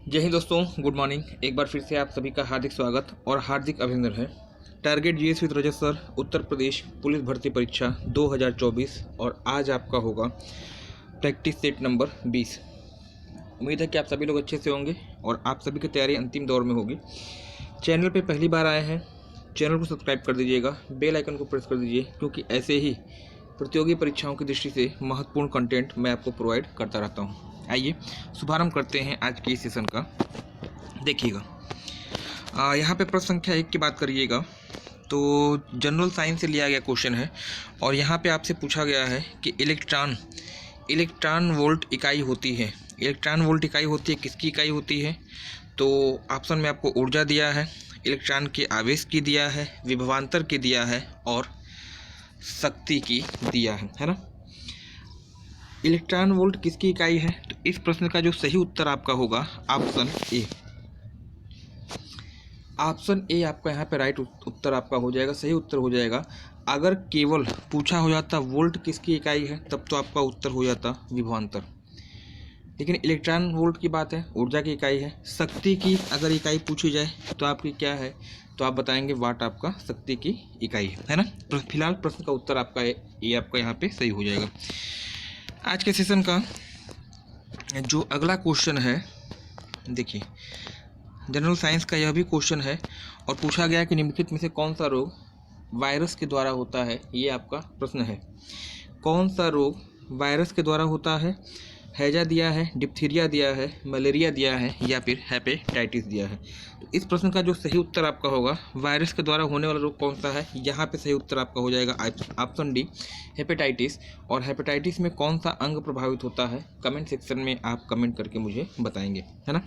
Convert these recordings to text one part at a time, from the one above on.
जय हिंद दोस्तों, good morning. एक बार फिर से आप सभी का हार्दिक स्वागत और हार्दिक अभिनंदन है। Target GS with Rajat sir, Uttar Pradesh police भर्ती परीक्षा 2024 और आज आपका होगा प्रैक्टिस सेट नंबर 20। उम्मीद है कि आप सभी लोग अच्छे से होंगे और आप सभी की तैयारी अंतिम दौर में होगी। चैनल पे पहली बार आए हैं, चैनल को सब्सक्राइब कर दीजिएगा, बेल आइकन को प्रेस कर दीजिए, क्योंकि ऐसे ही प्रतियोगी परीक्षाओं की दृष्टि से महत्वपूर्ण कंटेंट मैं आपको प्रोवाइड करता रहता हूँ। आइए शुभारंभ करते हैं आज के इस सेशन का। देखिएगा, यहाँ पे प्रश्न संख्या 1 की बात करिएगा तो जनरल साइंस से लिया गया क्वेश्चन है और यहाँ पे आपसे पूछा गया है कि इलेक्ट्रॉन वोल्ट इकाई होती है। इलेक्ट्रॉन वोल्ट इकाई होती है, किसकी इकाई होती है? तो ऑप्शन में आपको ऊर्जा दिया है, इलेक्ट्रॉन के आवेश की दिया है, विभवांतर की दिया है और शक्ति की दिया है ना। इलेक्ट्रॉन वोल्ट किसकी इकाई है? तो इस प्रश्न का जो सही उत्तर आपका होगा ऑप्शन ए। ऑप्शन ए आपका यहाँ पे राइट उत्तर आपका हो जाएगा, सही उत्तर हो जाएगा। अगर केवल पूछा हो जाता वोल्ट किसकी इकाई है तब तो आपका उत्तर हो जाता विभवांतर, लेकिन इलेक्ट्रॉन वोल्ट की बात है, ऊर्जा की इकाई है। शक्ति की अगर इकाई पूछी जाए तो आपकी क्या है? तो आप बताएंगे वाट आपका शक्ति की इकाई है ना। फिलहाल प्रश्न का उत्तर आपका ये आपका यहाँ पे सही हो जाएगा। आज के सेशन का जो अगला क्वेश्चन है, देखिए जनरल साइंस का यह भी क्वेश्चन है और पूछा गया कि निम्नलिखित में से कौन सा रोग वायरस के द्वारा होता है। ये आपका प्रश्न है, कौन सा रोग वायरस के द्वारा होता है? हैजा दिया है, डिप्थीरिया दिया है, मलेरिया दिया है या फिर हेपेटाइटिस दिया है। तो इस प्रश्न का जो सही उत्तर आपका होगा वायरस के द्वारा होने वाला रोग कौन सा है, यहाँ पे सही उत्तर आपका हो जाएगा ऑप्शन डी, हेपेटाइटिस। और हेपेटाइटिस में कौन सा अंग प्रभावित होता है, कमेंट सेक्शन में आप कमेंट करके मुझे बताएंगे, है ना।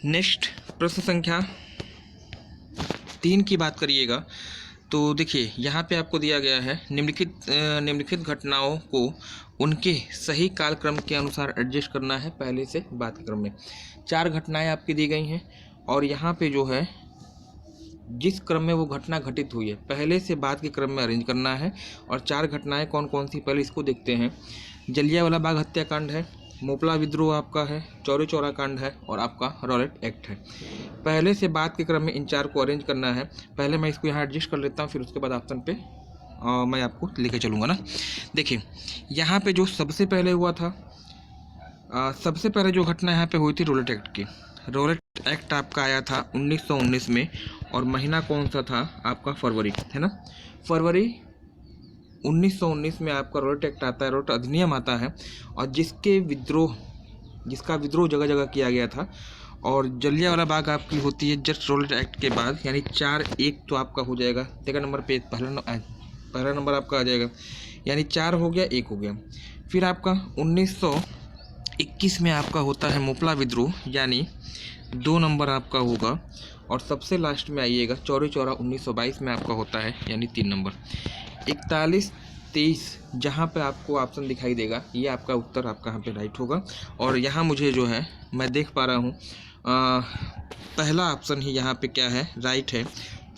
नेक्स्ट प्रश्न संख्या 3 की बात करिएगा तो देखिए यहाँ पे आपको दिया गया है निम्नलिखित घटनाओं को उनके सही कालक्रम के अनुसार एडजस्ट करना है, पहले से बाद के क्रम में। 4 घटनाएं आपकी दी गई हैं और यहाँ पे जो है जिस क्रम में वो घटना घटित हुई है पहले से बाद के क्रम में अरेंज करना है। और 4 घटनाएं कौन कौन सी, पहले इसको देखते हैं। जलियांवाला बाग हत्याकांड है, मोपला विद्रोह आपका है, चौरी चौरा कांड है और आपका रॉलेट एक्ट है। पहले से बाद के क्रम में इन 4 को अरेंज करना है। पहले मैं इसको यहाँ एडजस्ट कर लेता हूँ, फिर उसके बाद ऑप्शन पे मैं आपको लेके चलूँगा ना। देखिए यहाँ पे जो सबसे पहले हुआ था, सबसे पहले जो घटना यहाँ पे हुई थी रॉलेट एक्ट की। रॉलेट एक्ट आपका आया था 1919 में और महीना कौन सा था आपका? फरवरी, है ना। फरवरी 1919 में आपका रॉलेट एक्ट आता है, रॉलेट अधिनियम आता है और जिसका विद्रोह जगह जगह किया गया था। और जलियांवाला बाग आपकी होती है जस्ट रॉलेट एक्ट के बाद, यानी 4-1 तो आपका हो जाएगा। सेकंड नंबर पे पहला नंबर आपका आ जाएगा, यानी 4 हो गया, 1 हो गया। फिर आपका 1921 में आपका होता है मोपला विद्रोह, यानी 2 नंबर आपका होगा। और सबसे लास्ट में आइएगा चौरी चौरा 1922 में आपका होता है, यानी 3 नंबर। 41-23 जहाँ पे आपको ऑप्शन दिखाई देगा ये आपका उत्तर आपका यहाँ पे राइट होगा। और यहाँ मुझे जो है मैं देख पा रहा हूँ पहला ऑप्शन ही यहाँ पे क्या है, राइट है।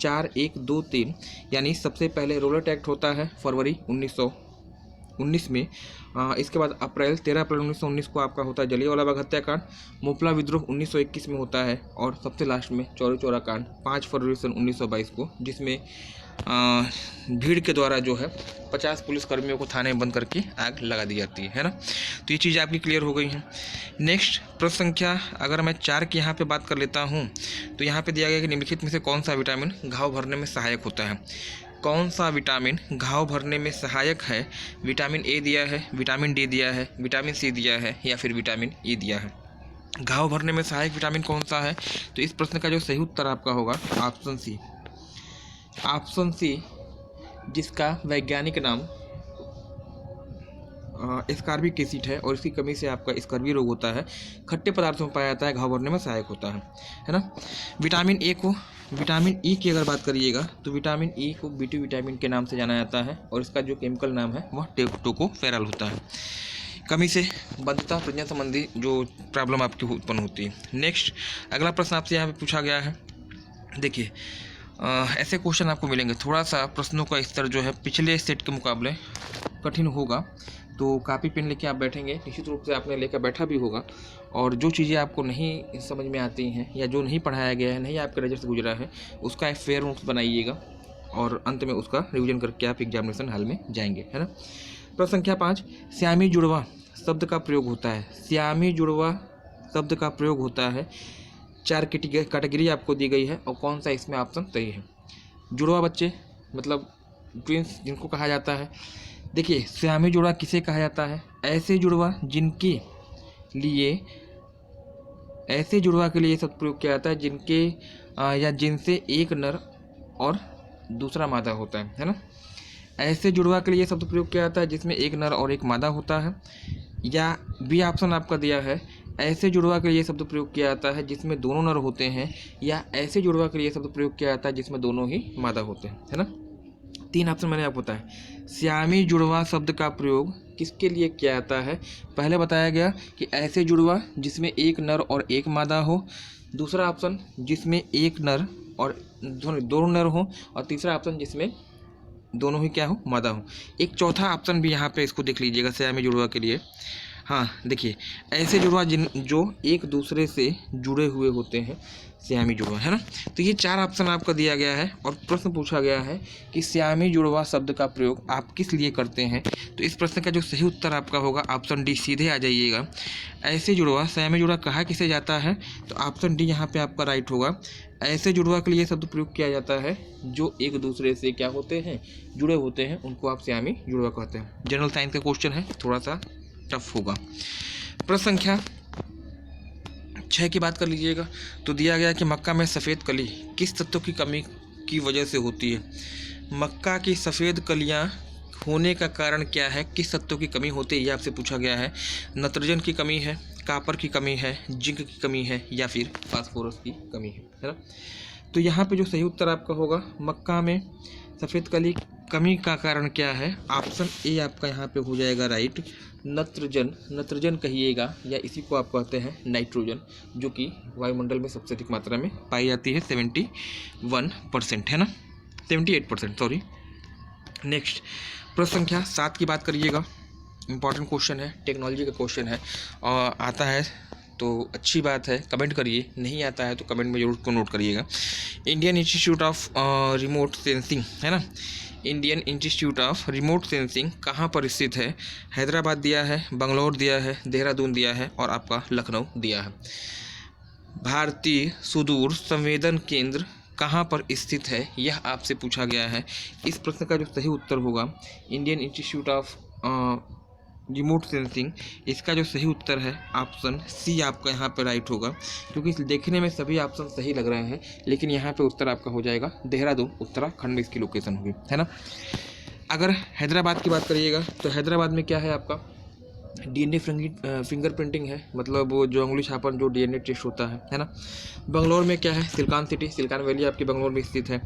4-1-2-3 यानी सबसे पहले रॉलेट एक्ट होता है फरवरी 1919 में। इसके बाद 13 अप्रैल 1919 को आपका होता है जलियांवाला बाग हत्याकांड। मोपला विद्रोह 1921 में होता है और सबसे लास्ट में चौरी चौरा कांड 5 फरवरी सन 1922 को, जिसमें भीड़ के द्वारा जो है 50 पुलिसकर्मियों को थाने में बंद करके आग लगा दी जाती है ना। तो ये चीज़ आपकी क्लियर हो गई है। नेक्स्ट प्रश्न संख्या अगर मैं 4 की यहाँ पे बात कर लेता हूँ तो यहाँ पे दिया गया कि निम्नलिखित में से कौन सा विटामिन घाव भरने में सहायक होता है। कौन सा विटामिन घाव भरने में सहायक है? विटामिन ए दिया है, विटामिन डी दिया है, विटामिन सी दिया है या फिर विटामिन ई दिया है। घाव भरने में सहायक विटामिन कौन सा है? तो इस प्रश्न का जो सही उत्तर आपका होगा ऑप्शन सी। ऑप्शन सी, जिसका वैज्ञानिक नाम स्कार्बिक एसिड है और इसकी कमी से आपका स्कर्वी रोग होता है, खट्टे पदार्थों में पाया जाता है, घाव भरने में सहायक होता है ना। विटामिन ई की अगर बात करिएगा तो विटामिन ई को B2 विटामिन के नाम से जाना जाता है और इसका जो केमिकल नाम है वह टोकोफेरॉल होता है। कमी से बद्धता प्रजनन संबंधी जो प्रॉब्लम आपकी उत्पन्न होती है। नेक्स्ट अगला प्रश्न आपसे यहाँ पे पूछा गया है। देखिए ऐसे क्वेश्चन आपको मिलेंगे, थोड़ा सा प्रश्नों का स्तर जो है पिछले सेट के मुकाबले कठिन होगा, तो कापी पेन लेके आप बैठेंगे, निश्चित रूप से आपने लेकर बैठा भी होगा, और जो चीज़ें आपको नहीं समझ में आती हैं या जो नहीं पढ़ाया गया है, नहीं आपके नज़र से गुजरा है, उसका एक फेयर नोट्स बनाइएगा और अंत में उसका रिवीजन करके आप एग्जामिनेशन हॉल में जाएंगे, है ना। प्रश्न संख्या 5, श्यामी जुड़वा शब्द का प्रयोग होता है। श्यामी जुड़वा शब्द का प्रयोग होता है। 4 कैटेगरी आपको दी गई है और कौन सा इसमें ऑप्शन सही है। जुड़वा बच्चे मतलब ट्विंस जिनको कहा जाता है। देखिए, श्यामी जुड़वा किसे कहा जाता है? ऐसे जुड़वा जिनके लिए, ऐसे जुड़वा के लिए शब्द प्रयोग किया जाता है जिनके या जिनसे एक नर और दूसरा मादा होता है ना। ऐसे जुड़वा के लिए शब्द प्रयोग किया जाता है जिसमें एक नर और एक मादा होता है। या बी ऑप्शन आपका दिया है, ऐसे जुड़वा के लिए शब्द प्रयोग किया जाता है जिसमें दोनों नर होते हैं, या ऐसे जुड़वा के लिए शब्द प्रयोग किया जाता है जिसमें दोनों ही मादा होते हैं, है ना। 3 ऑप्शन मैंने आपको बताया। श्यामी जुड़वा शब्द का प्रयोग किसके लिए किया जाता है? पहले बताया गया कि ऐसे जुड़वा जिसमें एक नर और एक मादा हो। दूसरा ऑप्शन जिसमें एक नर और दोनों नर हो, और तीसरा ऑप्शन जिसमें दोनों ही क्या हो, मादा हो। एक चौथा ऑप्शन भी यहाँ पे इसको देख लीजिएगा श्यामी जुड़वा के लिए। हाँ देखिए, ऐसे जुड़वा जो एक दूसरे से जुड़े हुए होते हैं, श्यामी जुड़वा, है ना। तो ये 4 ऑप्शन आपका दिया गया है और प्रश्न पूछा गया है कि श्यामी जुड़वा शब्द का प्रयोग आप किस लिए करते हैं। तो इस प्रश्न का जो सही उत्तर आपका होगा ऑप्शन डी, सीधे आ जाइएगा। ऐसे जुड़वा, श्यामी जुड़वा कहा किसे जाता है? तो ऑप्शन डी यहाँ पे आपका राइट होगा। ऐसे जुड़वा के लिए शब्द प्रयोग किया जाता है जो एक दूसरे से क्या होते हैं, जुड़े होते हैं, उनको आप श्यामी जुड़वा कहते हैं। जनरल साइंस का क्वेश्चन है, थोड़ा सा टफ होगा। प्रश्न संख्या 6 की बात कर लीजिएगा। तो दिया गया कि मक्का में सफ़ेद कली किस तत्व की कमी की वजह से होती है। मक्का की सफ़ेद कलियां होने का कारण क्या है, किस तत्व की कमी होती है, ये आपसे पूछा गया है। नाइट्रोजन की कमी है, कॉपर की कमी है, जिंक की कमी है, या फिर फास्फोरस की कमी है ना। तो यहाँ पे जो सही उत्तर आपका होगा, मक्का में सफ़ेद कमी का कारण क्या है, ऑप्शन ए आपका यहाँ पे हो जाएगा राइट। नाइट्रोजन कहिएगा, या इसी को आप कहते हैं नाइट्रोजन, जो कि वायुमंडल में सबसे अधिक मात्रा में पाई जाती है, 71% है ना, 78% सॉरी। नेक्स्ट प्रश्न संख्या 7 की बात करिएगा। इंपॉर्टेंट क्वेश्चन है, टेक्नोलॉजी का क्वेश्चन है, और आता है तो अच्छी बात है, कमेंट करिए, नहीं आता है तो कमेंट में जरूर को नोट करिएगा। Indian institute of remote sensing, है ना, Indian institute of remote sensing कहाँ पर स्थित है? हैदराबाद दिया है, बंगलौर दिया है, देहरादून दिया है, और आपका लखनऊ दिया है। भारतीय सुदूर संवेदन केंद्र कहाँ पर स्थित है, यह आपसे पूछा गया है। इस प्रश्न का जो सही उत्तर होगा, Indian institute of remote sensing, इसका जो सही उत्तर है ऑप्शन सी आपका यहाँ पे राइट होगा, क्योंकि देखने में सभी ऑप्शन सही लग रहे हैं, लेकिन यहाँ पे उत्तर आपका हो जाएगा देहरादून, उत्तराखंड में इसकी लोकेशन होगी, है ना। अगर हैदराबाद की बात करिएगा तो हैदराबाद में क्या है आपका, डीएनए फिंगरप्रिंटिंग है, मतलब वो जो उंगली छापन जो डीएनए टेस्ट होता है ना। बंगलौर में क्या है, सिलिकॉन सिटी, सिलिकॉन वैली आपकी बंगलौर में स्थित है।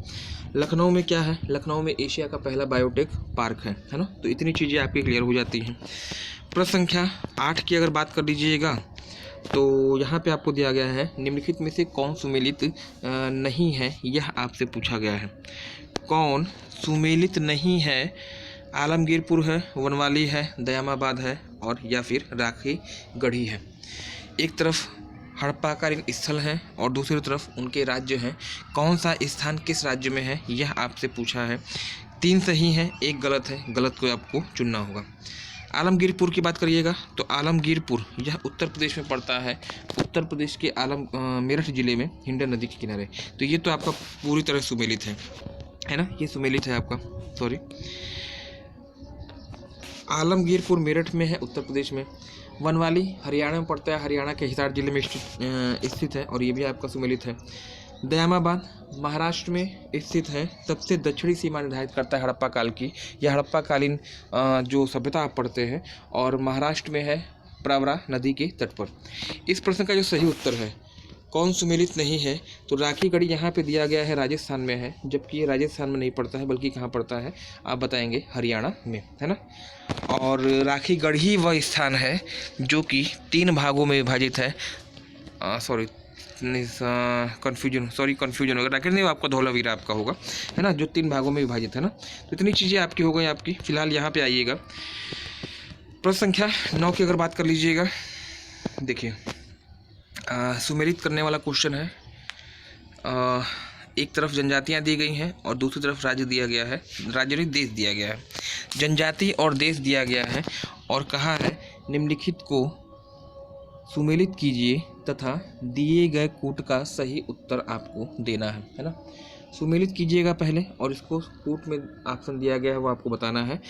लखनऊ में क्या है, लखनऊ में एशिया का पहला बायोटेक पार्क है ना। तो इतनी चीज़ें आपकी क्लियर हो जाती हैं। प्रश्न संख्या 8 की अगर बात कर लीजिएगा तो यहाँ पे आपको दिया गया है, निम्नलिखित में से कौन सुमेलित नहीं है, यह आपसे पूछा गया है। कौन सुमेलित नहीं है? आलमगीरपुर है, वनवाली है, दयामाबाद है, और या फिर राखी गढ़ी है। एक तरफ हड़प्पाकालीन स्थल है और दूसरी तरफ उनके राज्य हैं। कौन सा स्थान किस राज्य में है, यह आपसे पूछा है। 3 सही हैं, 1 गलत है, गलत को आपको चुनना होगा। आलमगीरपुर की बात करिएगा तो आलमगीरपुर यह उत्तर प्रदेश में पड़ता है, उत्तर प्रदेश के मेरठ जिले में हिंडन नदी के किनारे। तो ये तो आपका पूरी तरह सुमेलित है ना, ये सुमेलित है आपका, सॉरी। आलमगीरपुर मेरठ में है, उत्तर प्रदेश में। वनवाली हरियाणा में पड़ता है, हरियाणा के हिसार जिले में स्थित है, और ये भी आपका सुमेलित है। दयामाबाद महाराष्ट्र में स्थित है, सबसे दक्षिणी सीमा निर्धारित करता है हड़प्पा काल की। यह हड़प्पा कालीन जो सभ्यता आप पढ़ते हैं, और महाराष्ट्र में है प्रवरा नदी के तट पर। इस प्रश्न का जो सही उत्तर है, कौन सुमेलित नहीं है, तो राखी गढ़ी यहाँ पे दिया गया है, राजस्थान में है, जबकि ये राजस्थान में नहीं पड़ता है, बल्कि कहाँ पड़ता है आप बताएंगे, हरियाणा में, है ना। और राखी गढ़ी वह स्थान है जो कि 3 भागों में विभाजित है, सॉरी कन्फ्यूजन होगा, राखी नहीं, आपका धौलावीरा आपका होगा, है ना, जो 3 भागों में विभाजित है ना। तो इतनी चीज़ें आपकी हो गई आपकी। फिलहाल यहाँ पे आइएगा, प्रश्न संख्या 9 की अगर बात कर लीजिएगा, देखिए सुमेलित करने वाला क्वेश्चन है। एक तरफ जनजातियां दी गई हैं और दूसरी तरफ राज्य दिया गया है, राज्य नहीं देश दिया गया है। जनजाति और देश दिया गया है और कहा है निम्नलिखित को सुमेलित कीजिए तथा दिए गए कूट का सही उत्तर आपको देना है ना। सुमेलित कीजिएगा पहले और इसको कूट में ऑप्शन दिया गया है वो आपको बताना है।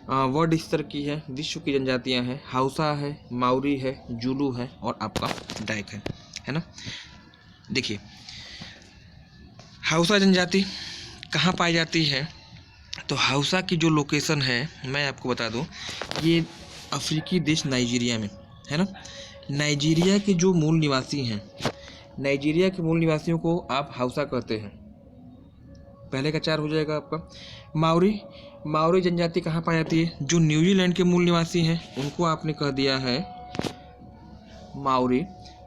वर्ड स्तर की है, विश्व की जनजातियां हैं, हाउसा है, माउरी है, जुलू है और आपका डाइक है ना। देखिए हाउसा जनजाति कहाँ पाई जाती है, तो हाउसा की जो लोकेशन है मैं आपको बता दूं, ये अफ्रीकी देश नाइजीरिया में है ना। नाइजीरिया के जो मूल निवासी हैं, नाइजीरिया के मूल निवासियों को आप हाउसा कहते हैं। पहले का 4 हो जाएगा आपका। माउरी जनजाति कहाँ पाई जाती है, जो न्यूजीलैंड के मूल निवासी हैं उनको आपने कह दिया है माउरी,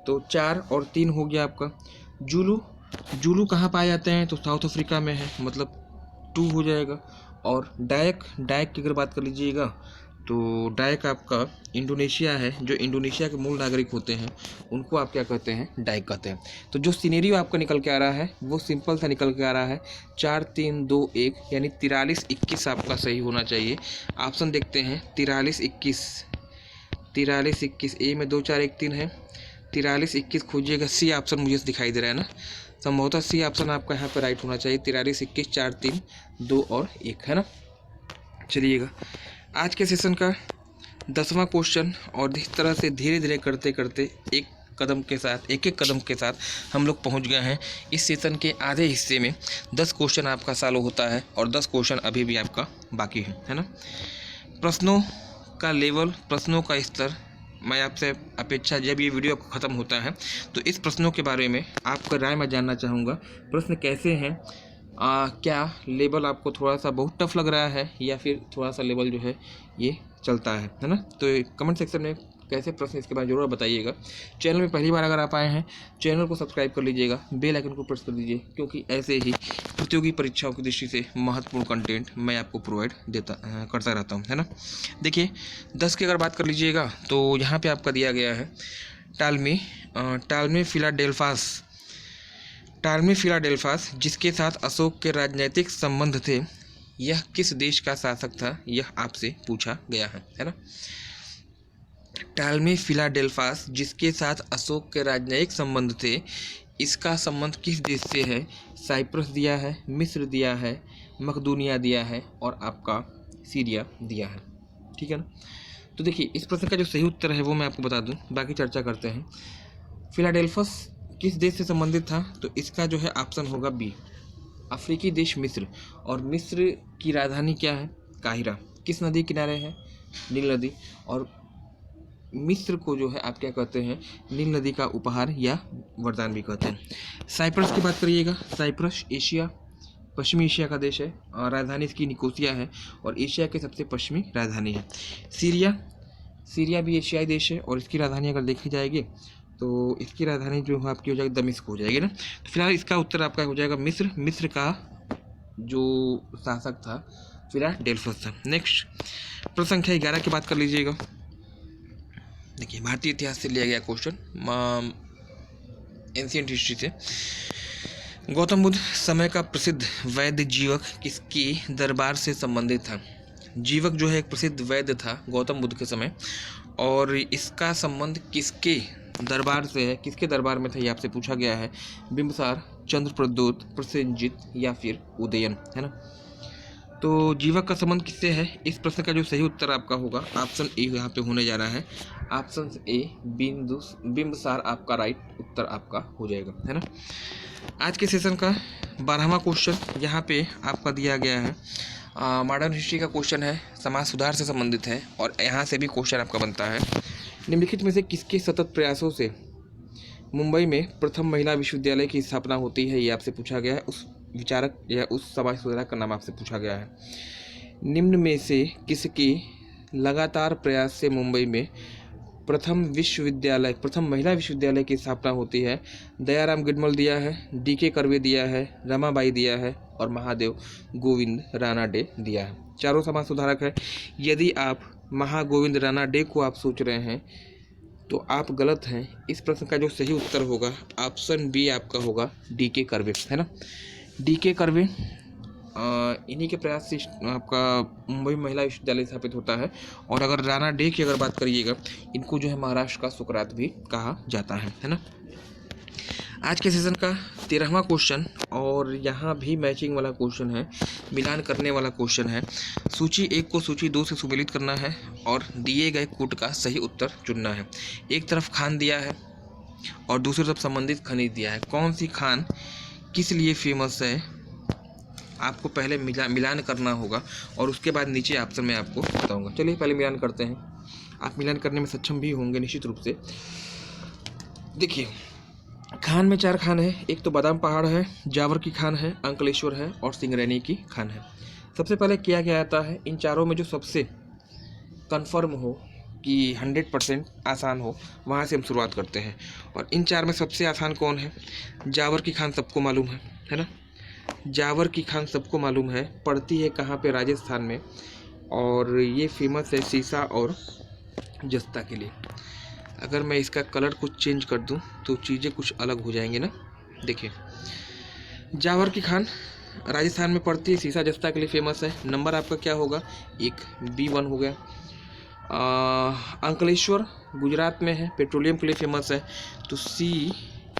तो 4 और 3 हो गया आपका। जुलू कहाँ पाए जाते हैं, तो साउथ अफ्रीका में है, मतलब 2 हो जाएगा। और डायक की अगर बात कर लीजिएगा तो डायक आपका इंडोनेशिया है, जो इंडोनेशिया के मूल नागरिक होते हैं उनको आप क्या कहते हैं, डायक कहते हैं। तो जो सिनेरियो आपका निकल के आ रहा है वो सिंपल सा निकल के आ रहा है, 4 3 2 1 यानी 43 21 आपका सही होना चाहिए। ऑप्शन देखते हैं 43 21 ए में 2 4 1 3 है, 43 21 खोजिएगा। सी ऑप्शन मुझे दिखाई दे रहा है ना, संभवतः सी ऑप्शन आपका यहाँ पे राइट होना चाहिए। 43 21 4 3 2 और 1 है ना। चलिएगा आज के सेशन का 10वां क्वेश्चन, और इस तरह से धीरे धीरे करते करते एक एक कदम के साथ हम लोग पहुँच गए हैं इस सेशन के आधे हिस्से में। 10 क्वेश्चन आपका सॉल्व होता है और 10 क्वेश्चन अभी भी आपका बाकी है ना। प्रश्नों का लेवल, प्रश्नों का स्तर, मैं आपसे अपेक्षा, जब ये वीडियो ख़त्म होता है तो इस प्रश्नों के बारे में आपका राय मैं जानना चाहूँगा। प्रश्न कैसे हैं, क्या लेवल आपको थोड़ा सा बहुत टफ लग रहा है या फिर थोड़ा सा लेवल जो है ये चलता है ना। तो कमेंट सेक्शन में कैसे प्रश्न इसके बारे में जरूर बताइएगा। चैनल में पहली बार अगर आप आए हैं चैनल को सब्सक्राइब कर लीजिएगा, बेल आइकन को प्रेस कर दीजिए, क्योंकि ऐसे ही प्रतियोगी परीक्षाओं की दृष्टि से महत्वपूर्ण कंटेंट मैं आपको प्रोवाइड करता रहता हूँ है ना। देखिए 10 की अगर बात कर लीजिएगा तो यहाँ पे आपका दिया गया है टालमी फिलाडेल्फास जिसके साथ अशोक के राजनीतिक संबंध थे, यह किस देश का शासक था, यह आपसे पूछा गया है ना। टालमी फिलाडेल्फास जिसके साथ अशोक के राजनयिक संबंध थे, इसका संबंध किस देश से है। साइप्रस दिया है, मिस्र दिया है, मकदूनिया दिया है और आपका सीरिया दिया है, ठीक है ना। तो देखिए इस प्रश्न का जो सही उत्तर है वो मैं आपको बता दूं, बाकी चर्चा करते हैं। फिलाडेल्फस किस देश से संबंधित था, तो इसका जो है ऑप्शन होगा बी, अफ्रीकी देश मिस्र। और मिस्र की राजधानी क्या है, काहिरा। किस नदी किनारे है, नील नदी। और मिस्र को जो है आप क्या कहते हैं, नील नदी का उपहार या वरदान भी कहते हैं। साइप्रस की बात करिएगा, साइप्रस पश्चिमी एशिया का देश है और राजधानी इसकी निकोसिया है और एशिया के सबसे पश्चिमी राजधानी है। सीरिया भी एशियाई देश है और इसकी राजधानी अगर देखी जाएगी तो इसकी राजधानी जो है आपकी हो जाएगी दमिश्क हो जाएगी ना। तो फिलहाल इसका उत्तर आपका हो जाएगा मिस्र का जो शासक था फिलाडेल्फस था। नेक्स्ट प्रश्न संख्या 11 की बात कर लीजिएगा। देखिए भारतीय इतिहास से लिया गया क्वेश्चन, एंशिएंट हिस्ट्री से। गौतम बुद्ध समय का प्रसिद्ध वैद्य जीवक किसकी दरबार से संबंधित था। जीवक जो है एक प्रसिद्ध वैद्य था गौतम बुद्ध के समय, और इसका संबंध किसके दरबार से है, किसके दरबार में था, ये आपसे पूछा गया है। बिंबिसार, चंद्रप्रद्योत, प्रसेनजित या फिर उदयन है ना। तो जीवक का संबंध किससे है, इस प्रश्न का जो सही उत्तर आपका होगा ऑप्शन ए यहाँ पे होने जा रहा है। ऑप्शन ए बिंबिसार आपका राइट उत्तर आपका हो जाएगा है ना। आज के सेशन का 12वां क्वेश्चन यहाँ पे आपका दिया गया है, मॉडर्न हिस्ट्री का क्वेश्चन है, समाज सुधार से संबंधित है और यहाँ से भी क्वेश्चन आपका बनता है। निम्नलिखित में से किसके सतत प्रयासों से मुंबई में प्रथम महिला विश्वविद्यालय की स्थापना होती है, ये आपसे पूछा गया है। उस विचारक या उस समाज सुधारक का नाम आपसे पूछा गया है। निम्न में से किसके लगातार प्रयास से मुंबई में प्रथम महिला विश्वविद्यालय की स्थापना होती है। दयाराम गिडमल दिया है, DK कर्वे दिया है, रमाबाई दिया है और महादेव गोविंद रानाडे दिया है। चारों समाज सुधारक है। यदि आप महागोविंद रानाडे को आप सोच रहे हैं तो आप गलत हैं। इस प्रश्न का जो सही उत्तर होगा ऑप्शन बी आपका होगा डीके कर्वे, है ना। डीके कर्वे इन्हीं के प्रयास से आपका मुंबई महिला विश्वविद्यालय स्थापित होता है। और अगर रानाडे की अगर बात करिएगा, इनको जो है महाराष्ट्र का सुकरात भी कहा जाता है ना। आज के सेशन का 13वां क्वेश्चन, और यहाँ भी मैचिंग वाला क्वेश्चन है, मिलान करने वाला क्वेश्चन है। सूची 1 को सूची 2 से सुमेलित करना है और दिए गए कूट का सही उत्तर चुनना है। एक तरफ खान दिया है और दूसरी तरफ संबंधित खनिज दिया है। कौन सी खान किस लिए फेमस है आपको पहले मिलान करना होगा और उसके बाद नीचे ऑप्शन में आपको बताऊंगा। चलिए पहले मिलान करते हैं। आप मिलान करने में सक्षम भी होंगे निश्चित रूप से। देखिए, खान में 4 खान है। एक तो बादाम पहाड़ है, जावर की खान है, अंकलेश्वर है और सिंगरैनी की खान है। सबसे पहले किया गया जाता है इन चारों में जो सबसे कंफर्म हो कि 100% आसान हो, वहाँ से हम शुरुआत करते हैं। और इन 4 में सबसे आसान कौन है? जावर की खान सबको मालूम है ना। जावर की खान सबको मालूम है, पड़ती है कहाँ पे? राजस्थान में। और ये फेमस है सीसा और जस्ता के लिए। अगर मैं इसका कलर कुछ चेंज कर दूं तो चीज़ें कुछ अलग हो जाएंगी ना। देखिए, जावर की खान राजस्थान में पड़ती है, सीसा जस्ता के लिए फेमस है। नंबर आपका क्या होगा? 1, B1 हो गया। अंकलेश्वर गुजरात में है, पेट्रोलियम के लिए फेमस है, तो C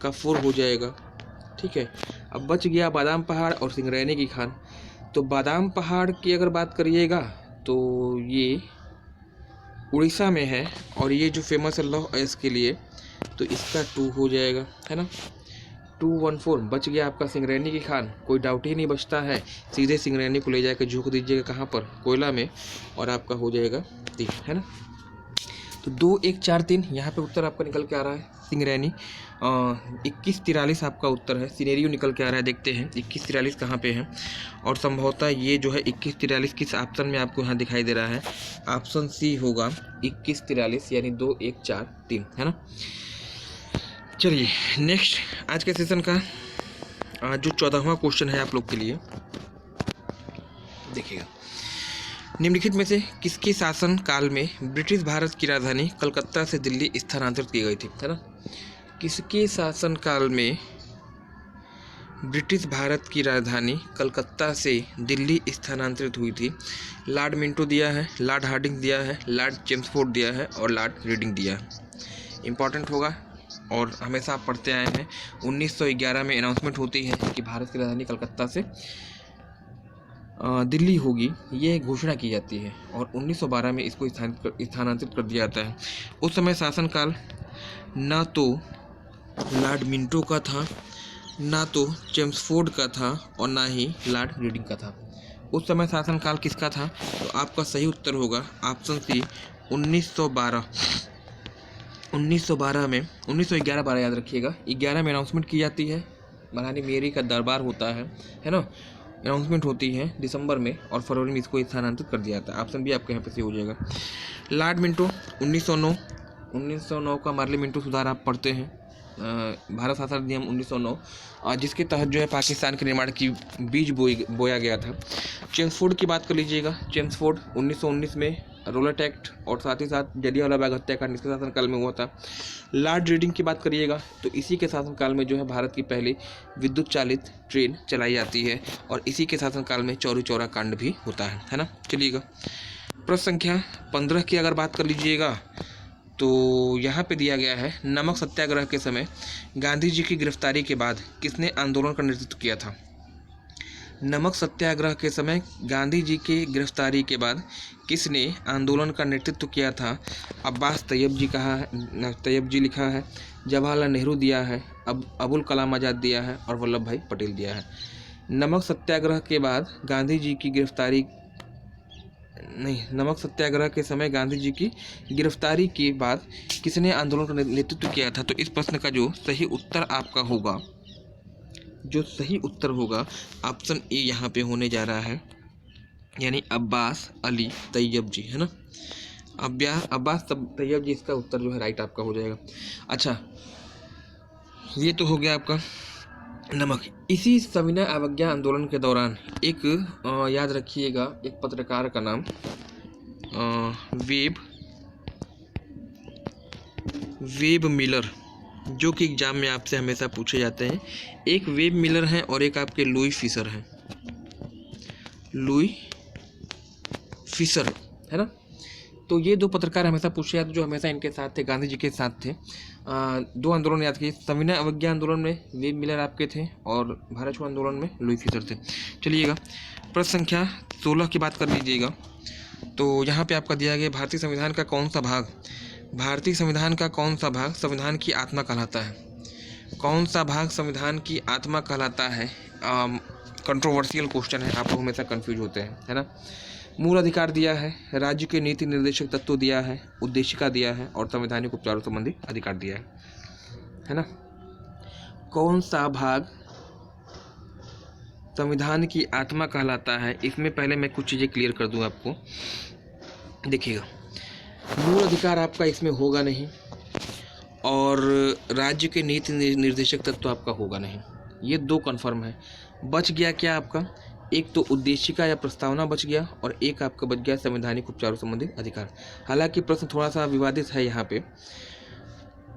का 4 हो जाएगा। ठीक है। अब बच गया बादाम पहाड़ और सिंगरैनी की खान। तो बादाम पहाड़ की अगर बात करिएगा तो ये उड़ीसा में है और ये जो फेमस है लौह अयस्क के लिए, तो इसका 2 हो जाएगा, है ना। 214। बच गया आपका सिंगरैनी की खान। कोई डाउट ही नहीं बचता है, सीधे सिंगरैनी को ले जाकर झोंक दीजिएगा कहाँ पर? कोयला में, और आपका हो जाएगा 3, है ना। तो 2, 1, 4, 3 यहाँ पे उत्तर आपका निकल के आ रहा है सिंगरैनी। 2143 आपका उत्तर है। सिनेरियो निकल के आ रहा है, देखते हैं 2143 कहाँ पे है। और संभवतः ये जो है 2143 किस ऑप्शन में आपको यहाँ दिखाई दे रहा है? ऑप्शन सी होगा 2143, यानी 2, 1, 4, 3, है ना। चलिए नेक्स्ट, आज के सेशन का जो 14वां क्वेश्चन है आप लोग के लिए, देखिएगा। निम्नलिखित में से किसके शासन काल में ब्रिटिश भारत की राजधानी कलकत्ता से दिल्ली स्थानांतरित की गई थी, है ना। किसके शासन काल में ब्रिटिश भारत की राजधानी कलकत्ता से दिल्ली स्थानांतरित हुई थी? लॉर्ड मिंटो दिया है, लॉर्ड हार्डिंग दिया है, लॉर्ड चेम्सफोर्ड दिया है और लॉर्ड रीडिंग दिया है। इंपॉर्टेंट होगा और हमेशा आप पढ़ते आए हैं। 1911 में अनाउंसमेंट होती है कि भारत की राजधानी कलकत्ता से दिल्ली होगी, ये घोषणा की जाती है और 1912 में इसको स्थानांतरित कर दिया जाता है। उस समय शासनकाल ना तो लॉर्ड मिंटो का था, ना तो चेम्सफोर्ड का था और ना ही लॉर्ड रीडिंग का था। उस समय शासनकाल किसका था? तो आपका सही उत्तर होगा ऑप्शन सी 1912। 1912 में 1911 याद रखिएगा। 11 में अनाउंसमेंट की जाती है, महारानी मेरी का दरबार होता है ना। अनाउंसमेंट होती है दिसंबर में और फरवरी में इसको स्थानांतरित कर दिया जाता है। ऑप्शन भी आपके यहाँ पे सही हो जाएगा। लॉर्ड मिंटो 1909 का मार्ले मिंटो सुधार आप पढ़ते हैं। भारत शासन अधिनियम 1909, जिसके तहत जो है पाकिस्तान के निर्माण की बीज बोया गया था। चेम्सफोर्ड की बात कर लीजिएगा। चेम्सफोर्ड 1919 में रोलेट एक्ट और साथ ही साथ जलियांवाला बाग हत्याकांड इसके शासनकाल में हुआ था। लॉर्ड रीडिंग की बात करिएगा तो इसी के शासनकाल में जो है भारत की पहली विद्युत चालित ट्रेन चलाई जाती है और इसी के शासनकाल में चौरी चौरा कांड भी होता है ना। चलिएगा, प्रश्न संख्या 15 की अगर बात कर लीजिएगा तो यहाँ पे दिया गया है, नमक सत्याग्रह के समय गांधी जी की गिरफ्तारी के बाद किसने आंदोलन का नेतृत्व किया था? नमक सत्याग्रह के समय गांधी जी की गिरफ्तारी के बाद किसने आंदोलन का नेतृत्व किया था? अब्बास तैयब जी कहा है, तैयब जी लिखा है, जवाहरलाल नेहरू दिया है, अबुल कलाम आज़ाद दिया है और वल्लभ भाई पटेल दिया है। नमक सत्याग्रह के बाद गांधी जी की गिरफ्तारी नमक सत्याग्रह के समय गांधी जी की गिरफ्तारी के बाद किसने आंदोलन का नेतृत्व किया था? तो इस प्रश्न का जो सही उत्तर आपका होगा, जो सही उत्तर होगा ऑप्शन ए यहाँ पे होने जा रहा है, यानी अब्बास अली तैयब जी, है ना। अब्बास तैयब जी इसका उत्तर जो है राइट आपका हो जाएगा। अच्छा, ये तो हो गया आपका नमक। इसी सविनय अवज्ञा आंदोलन के दौरान एक याद रखिएगा, एक पत्रकार का नाम वेब मिलर, जो कि एग्जाम में आपसे हमेशा पूछे जाते हैं। एक वेब मिलर हैं और एक आपके लुई फिशर हैं, लुई फिशर, है ना। तो ये दो पत्रकार हमेशा पूछे जाते जो हमेशा इनके साथ थे, गांधी जी के साथ थे। दो आंदोलन याद कीजिए, सविनय अवज्ञा आंदोलन में वेब मिलर आपके थे और भारत छोड़ो आंदोलन में लुई फिशर थे। चलिएगा, प्रश्न संख्या 16 की बात कर लीजिएगा। तो यहाँ पे आपका दिया गया भारतीय संविधान का कौन सा भाग, भारतीय संविधान का कौन सा भाग संविधान की आत्मा कहलाता है, कौन सा भाग संविधान की आत्मा कहलाता है। कंट्रोवर्शियल क्वेश्चन है, आप लोग हमेशा कंफ्यूज होते हैं, है ना। मूल अधिकार दिया है, राज्य के नीति निर्देशक तत्व दिया है, उद्देशिका दिया है और संवैधानिक उपचारों संबंधी अधिकार दिया है ना। कौन सा भाग संविधान की आत्मा कहलाता है, इसमें पहले मैं कुछ चीज़ें क्लियर कर दूं आपको। देखिएगा, मूल अधिकार आपका इसमें होगा नहीं और राज्य के नीति निर्देशक तत्व आपका होगा नहीं, ये दो कन्फर्म है। बच गया क्या आपका, एक तो उद्देशिका या प्रस्तावना बच गया और एक आपका बच गया संवैधानिक उपचारों संबंधी अधिकार। हालांकि प्रश्न थोड़ा सा विवादित है यहाँ पे।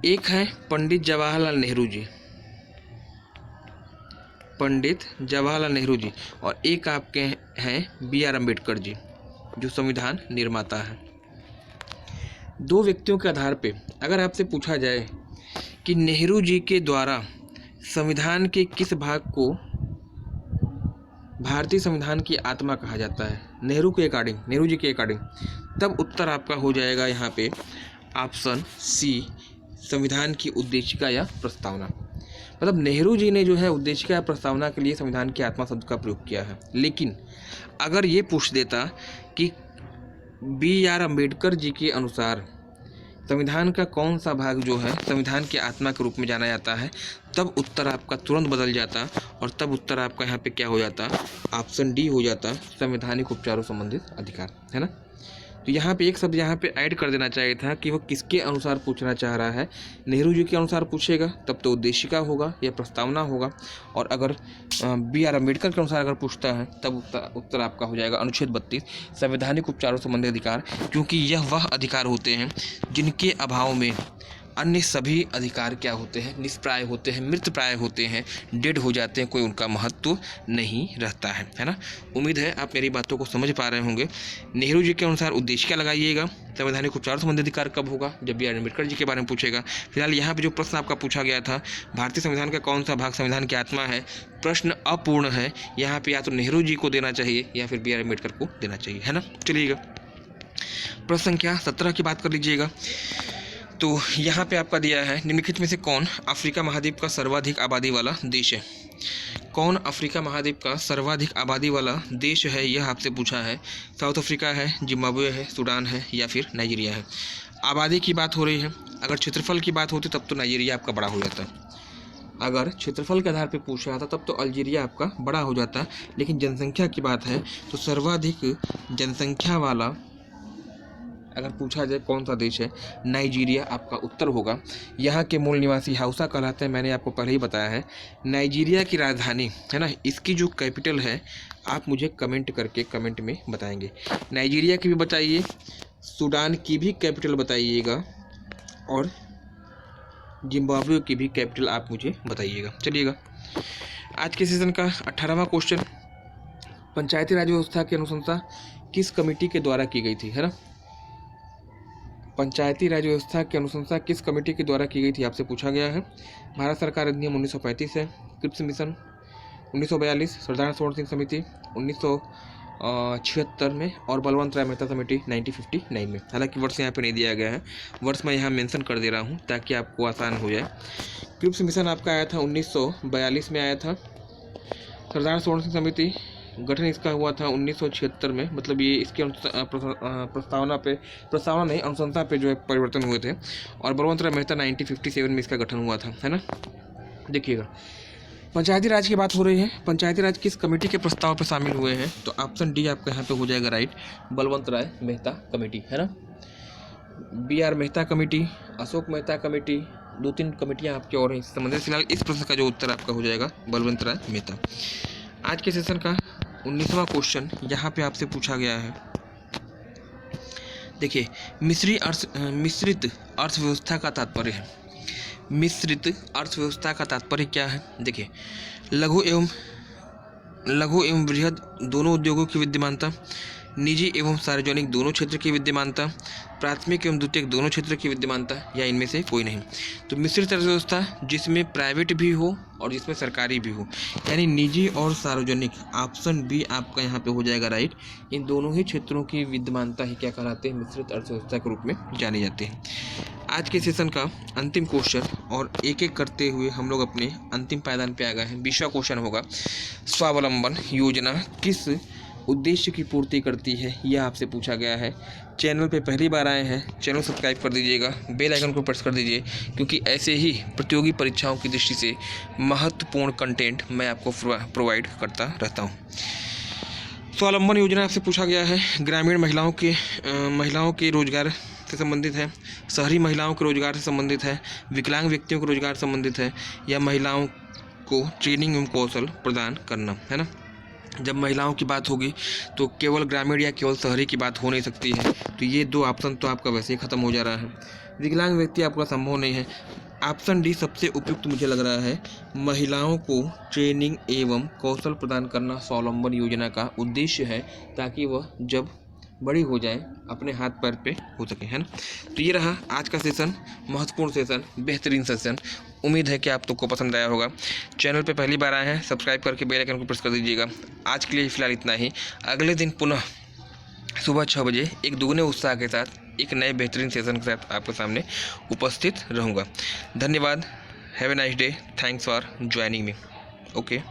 एक है पंडित जवाहरलाल नेहरू जी, पंडित जवाहरलाल नेहरू जी, और एक आपके हैं B.R. अम्बेडकर जी, जो संविधान निर्माता है। दो व्यक्तियों के आधार पे अगर आपसे पूछा जाए कि नेहरू जी के द्वारा संविधान के किस भाग को भारतीय संविधान की आत्मा कहा जाता है, नेहरू जी के अकॉर्डिंग, तब उत्तर आपका हो जाएगा यहाँ पे ऑप्शन सी, संविधान की उद्देशिका या प्रस्तावना। मतलब नेहरू जी ने जो है उद्देशिका या प्रस्तावना के लिए संविधान की आत्मा शब्द का प्रयोग किया है। लेकिन अगर ये पूछ देता कि B.R. अम्बेडकर जी के अनुसार संविधान का कौन सा भाग जो है संविधान की आत्मा के रूप में जाना जाता है, तब उत्तर आपका तुरंत बदल जाता और तब उत्तर आपका यहाँ पे क्या हो जाता, ऑप्शन डी हो जाता, संवैधानिक उपचारों संबंधित अधिकार, है ना। तो यहाँ पे एक शब्द यहाँ पे ऐड कर देना चाहिए था कि वो किसके अनुसार पूछना चाह रहा है। नेहरू जी के अनुसार पूछेगा तब तो उद्देशिका होगा या प्रस्तावना होगा, और अगर B.R. अम्बेडकर के अनुसार अगर पूछता है तब उत्तर आपका हो जाएगा अनुच्छेद 32, संवैधानिक उपचारों संबंधी अधिकार, क्योंकि यह वह अधिकार होते हैं जिनके अभाव में अन्य सभी अधिकार क्या होते हैं, निष्प्राय होते हैं, मृतप्राय होते हैं, डेड हो जाते हैं, कोई उनका महत्व नहीं रहता है ना। उम्मीद है आप मेरी बातों को समझ पा रहे होंगे। नेहरू जी के अनुसार उद्देशिका लगाइएगा, संवैधानिक उपचार संबंधी अधिकार कब होगा, जब B.R. अम्बेडकर जी के बारे में पूछेगा। फिलहाल यहाँ पे जो प्रश्न आपका पूछा गया था, भारतीय संविधान का कौन सा भाग संविधान की आत्मा है, प्रश्न अपूर्ण है। यहाँ पे या तो नेहरू जी को देना चाहिए या फिर B.R. अम्बेडकर को देना चाहिए, है ना। चलिएगा, प्रश्न संख्या 17 की बात कर लीजिएगा। तो यहाँ पे आपका दिया है, निम्नलिखित में से कौन अफ्रीका महाद्वीप का सर्वाधिक आबादी वाला देश है, कौन अफ्रीका महाद्वीप का सर्वाधिक आबादी वाला देश है, यह आपसे पूछा है। साउथ अफ्रीका है, जिम्बाब्वे है, सूडान है या फिर नाइजीरिया है। आबादी की बात हो रही है, अगर क्षेत्रफल की बात होती तब तो नाइजीरिया आपका बड़ा हो जाता, अगर क्षेत्रफल के आधार पर पूछा जाता तब तो अल्जीरिया आपका बड़ा हो जाता। लेकिन जनसंख्या की बात है तो सर्वाधिक जनसंख्या वाला अगर पूछा जाए कौन सा देश है, नाइजीरिया आपका उत्तर होगा। यहाँ के मूल निवासी हाउसा कहलाते हैं, मैंने आपको पहले ही बताया है। नाइजीरिया की राजधानी है ना, इसकी जो कैपिटल है आप मुझे कमेंट करके कमेंट में बताएंगे। नाइजीरिया की भी बताइए, सूडान की भी कैपिटल बताइएगा और जिम्बाब्वे की भी कैपिटल आप मुझे बताइएगा। चलिएगा, आज के सेशन का 18वां क्वेश्चन, पंचायती राज व्यवस्था की अनुशंसा किस कमेटी के द्वारा की गई थी, है ना। पंचायती राज व्यवस्था की अनुशंसा किस कमेटी के द्वारा की गई थी आपसे पूछा गया है। भारत सरकार अधिनियम 1935 है, क्रिप्स मिशन 1942, सरदार सरोवर सिंह समिति 1976 में और बलवंत राय मेहता समिति 1959 में। हालांकि वर्ष यहाँ पे नहीं दिया गया है, वर्ष मैं यहाँ मेंशन कर दे रहा हूँ ताकि आपको आसान हो जाए। क्रिप्स मिशन आपका आया था 1942 में आया था। सरदार सरोवर सिंह समिति गठन इसका हुआ था 1976 में, मतलब ये इसके प्रस्तावना नहीं अनुशंसा पे जो है परिवर्तन हुए थे। और बलवंत राय मेहता 1957 में इसका गठन हुआ था, है ना। देखिएगा, पंचायती राज की बात हो रही है, पंचायती राज किस कमेटी के प्रस्ताव पर शामिल हुए हैं, तो ऑप्शन डी आपका यहाँ पे हो जाएगा राइट, बलवंत राय मेहता कमेटी, है ना। B.R. Mehta committee, Ashok Mehta committee, 2-3 कमेटियाँ आपकी और हैं इस संबंधित। फिलहाल इस प्रश्न का जो उत्तर आपका हो जाएगा बलवंत राय मेहता। आज के सेशन का 19वां क्वेश्चन यहाँ पे आपसे पूछा गया है, देखिए, मिश्रित अर्थव्यवस्था का तात्पर्य है, मिश्रित अर्थव्यवस्था का तात्पर्य क्या है? देखिए, लघु एवं बृहद दोनों उद्योगों की विद्यमानता, निजी एवं सार्वजनिक दोनों क्षेत्र की विद्यमानता, प्राथमिक एवं द्वितीयक दोनों क्षेत्र की विद्यमानता, या इनमें से कोई नहीं। तो मिश्रित अर्थव्यवस्था जिसमें प्राइवेट भी हो और जिसमें सरकारी भी हो, यानी निजी और सार्वजनिक, ऑप्शन बी आपका यहाँ पे हो जाएगा राइट। इन दोनों ही क्षेत्रों की विद्यमानता ही क्या कहलाते हैं? मिश्रित अर्थव्यवस्था के रूप में जानी जाती है। आज के सेशन का अंतिम क्वेश्चन, और एक एक करते हुए हम लोग अपने अंतिम पायदान पे आ गए हैं। 20वां क्वेश्चन होगा, स्वावलंबन योजना किस उद्देश्य की पूर्ति करती है? यह आपसे पूछा गया है। चैनल पे पहली बार आए हैं, चैनल सब्सक्राइब कर दीजिएगा, बेल आइकन को प्रेस कर दीजिए, क्योंकि ऐसे ही प्रतियोगी परीक्षाओं की दृष्टि से महत्वपूर्ण कंटेंट मैं आपको प्रोवाइड करता रहता हूँ। स्वावलंबन योजना आपसे पूछा गया है, ग्रामीण महिलाओं के रोजगार से संबंधित है, शहरी महिलाओं के रोजगार से संबंधित है, विकलांग व्यक्तियों के रोजगार से संबंधित है, या महिलाओं को ट्रेनिंग एवं कौशल प्रदान करना, है ना। जब महिलाओं की बात होगी तो केवल ग्रामीण या केवल शहरी की बात हो नहीं सकती है, तो ये दो ऑप्शन तो आपका वैसे ही खत्म हो जा रहा है। विकलांग व्यक्ति आपका संभव नहीं है। ऑप्शन डी सबसे उपयुक्त मुझे लग रहा है, महिलाओं को ट्रेनिंग एवं कौशल प्रदान करना स्वावलंबन योजना का उद्देश्य है, ताकि वह जब बड़ी हो जाए अपने हाथ पैर पे हो सके, है ना। तो ये रहा आज का सेशन, महत्वपूर्ण सेशन, बेहतरीन सेशन। उम्मीद है कि आप लोग को पसंद आया होगा। चैनल पे पहली बार आए हैं, सब्सक्राइब करके बेल आइकन को प्रेस कर दीजिएगा। आज के लिए फिलहाल इतना ही। अगले दिन पुनः सुबह 6 बजे एक दुगने उत्साह के साथ एक नए बेहतरीन सेशन के साथ आपके सामने उपस्थित रहूँगा। धन्यवाद। Have a nice day. Thanks for joining me. Okay.